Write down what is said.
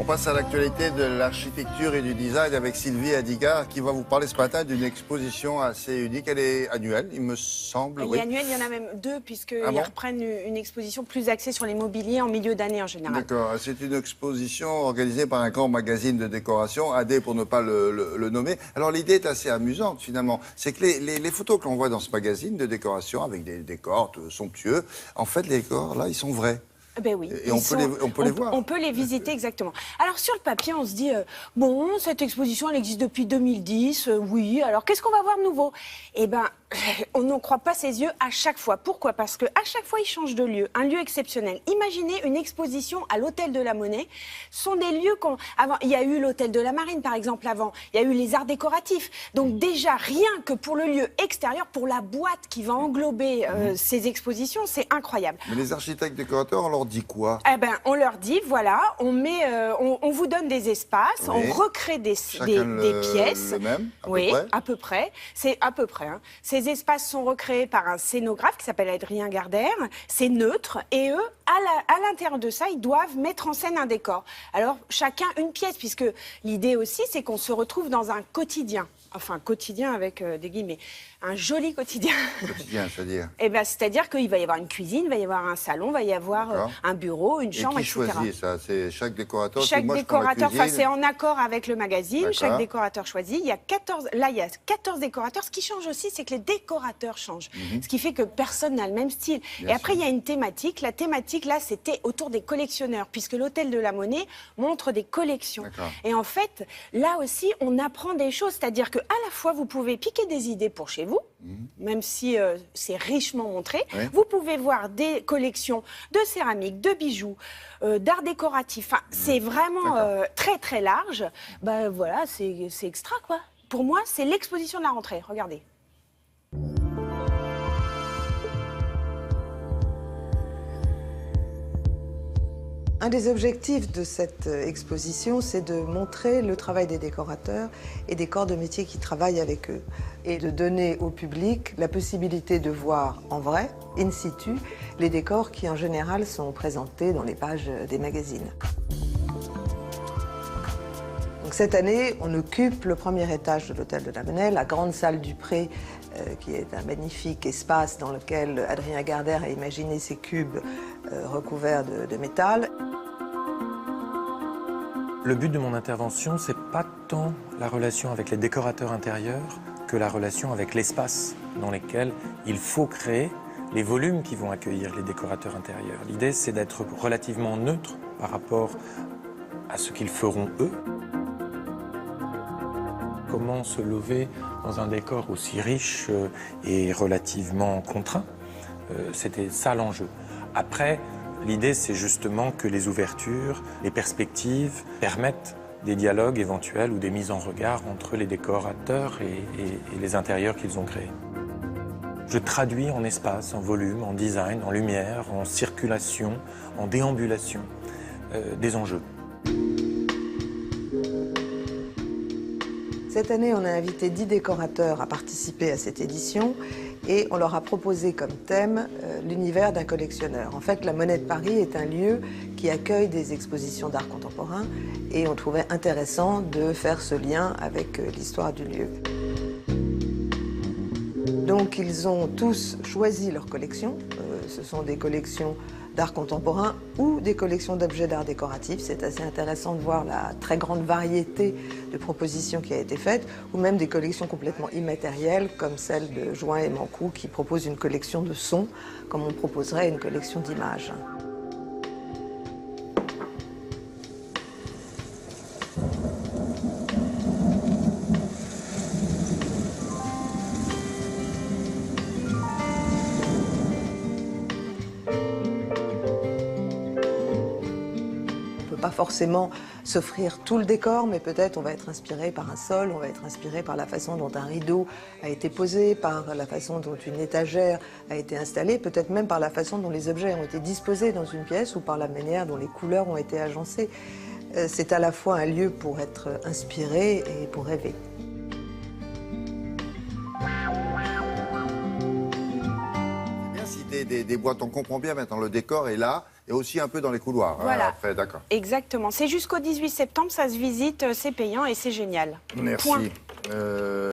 passe à l'actualité de l'architecture et du design avec Sylvie Adigar qui va vous parler ce matin d'une exposition assez unique. Elle est annuelle, il me semble. Elle est annuelle, il y en a même deux puisqu'ils reprennent une exposition plus axée sur les mobiliers en milieu d'année en général. D'accord, c'est une exposition organisée par un grand magazine de décoration, AD pour ne pas le nommer. Alors l'idée est assez amusante finalement, c'est que les photos que l'on voit dans ce magazine de décoration avec des décors somptueux, en fait les décors là ils sont vrais. Ben oui. Et on peut les voir. On peut les visiter, exactement. Alors, sur le papier, on se dit, bon, cette exposition, elle existe depuis 2010, oui, alors qu'est-ce qu'on va voir de nouveau? Eh bien, on n'en croit pas ses yeux à chaque fois. Pourquoi? Parce qu'à chaque fois, ils changent de lieu, un lieu exceptionnel. Imaginez une exposition à l'Hôtel de la Monnaie. Ce sont des lieux avant, il y a eu l'Hôtel de la Marine, par exemple, avant. Il y a eu les arts décoratifs. Donc, déjà, rien que pour le lieu extérieur, pour la boîte qui va englober ces expositions, c'est incroyable. Mais les architectes décorateurs, on leur dit quoi? Eh ben, on leur dit, voilà, on vous donne des espaces, oui. On recrée des pièces. Le même, à peu près. À peu près. C'est à peu près. Hein. Ces espaces sont recréés par un scénographe qui s'appelle Adrien Gardère. C'est neutre et eux, à l'intérieur de ça, ils doivent mettre en scène un décor. Alors, chacun une pièce, puisque l'idée aussi, c'est qu'on se retrouve dans un quotidien. Enfin, quotidien avec des guillemets. Un joli quotidien. Quotidien, c'est-à-dire Eh ben, c'est-à-dire qu'il va y avoir une cuisine, il va y avoir un salon, il va y avoir un bureau, une chambre, et qui etc. choisit ça? C'est chaque décorateur? Chaque décorateur, c'est en accord avec le magazine, chaque décorateur choisit. Il y a 14 décorateurs. Ce qui change aussi, c'est que les décorateurs changent. Ce qui fait que personne n'a le même style. Et après, il y a une thématique. La thématique, là, c'était autour des collectionneurs, puisque l'Hôtel de la Monnaie montre des collections. Et en fait, là aussi, on apprend des choses. C'est-à-dire qu'à la fois, vous pouvez piquer des idées pour chez vous, même si c'est richement montré. Vous pouvez voir des collections de céramique, de bijoux, d'art décoratif. Enfin, c'est vraiment très, très large. Ben voilà, c'est extra, quoi. Pour moi, c'est l'exposition de la rentrée. Regardez. Un des objectifs de cette exposition, c'est de montrer le travail des décorateurs et des corps de métier qui travaillent avec eux et de donner au public la possibilité de voir en vrai, in situ, les décors qui en général sont présentés dans les pages des magazines. Donc cette année, on occupe le premier étage de l'Hôtel de la Monnaie, la grande salle du Pré, qui est un magnifique espace dans lequel Adrien Gardère a imaginé ces cubes recouverts de métal. Le but de mon intervention, c'est pas tant la relation avec les décorateurs intérieurs que la relation avec l'espace dans lequel il faut créer les volumes qui vont accueillir les décorateurs intérieurs. L'idée, c'est d'être relativement neutre par rapport à ce qu'ils feront eux. Comment se lever dans un décor aussi riche et relativement contraint? C'était ça l'enjeu. Après, l'idée, c'est justement que les ouvertures, les perspectives permettent des dialogues éventuels ou des mises en regard entre les décorateurs et les intérieurs qu'ils ont créés. Je traduis en espace, en volume, en design, en lumière, en circulation, en déambulation des enjeux. Cette année, on a invité 10 décorateurs à participer à cette édition et on leur a proposé comme thème l'univers d'un collectionneur. En fait, la Monnaie de Paris est un lieu qui accueille des expositions d'art contemporain et on trouvait intéressant de faire ce lien avec l'histoire du lieu. Donc, ils ont tous choisi leur collection. Ce sont des collections d'art contemporain ou des collections d'objets d'art décoratif. C'est assez intéressant de voir la très grande variété de propositions qui a été faite, ou même des collections complètement immatérielles, comme celle de Join et Mancou, qui propose une collection de sons, comme on proposerait une collection d'images. Pas forcément s'offrir tout le décor, mais peut-être on va être inspiré par un sol, on va être inspiré par la façon dont un rideau a été posé, par la façon dont une étagère a été installée, peut-être même par la façon dont les objets ont été disposés dans une pièce ou par la manière dont les couleurs ont été agencées. C'est à la fois un lieu pour être inspiré et pour rêver. qualité des boîtes. On comprend bien maintenant, le décor est là, et aussi un peu dans les couloirs. Voilà. Après, d'accord. Exactement. C'est jusqu'au 18 septembre, ça se visite, c'est payant et c'est génial. Merci. Point.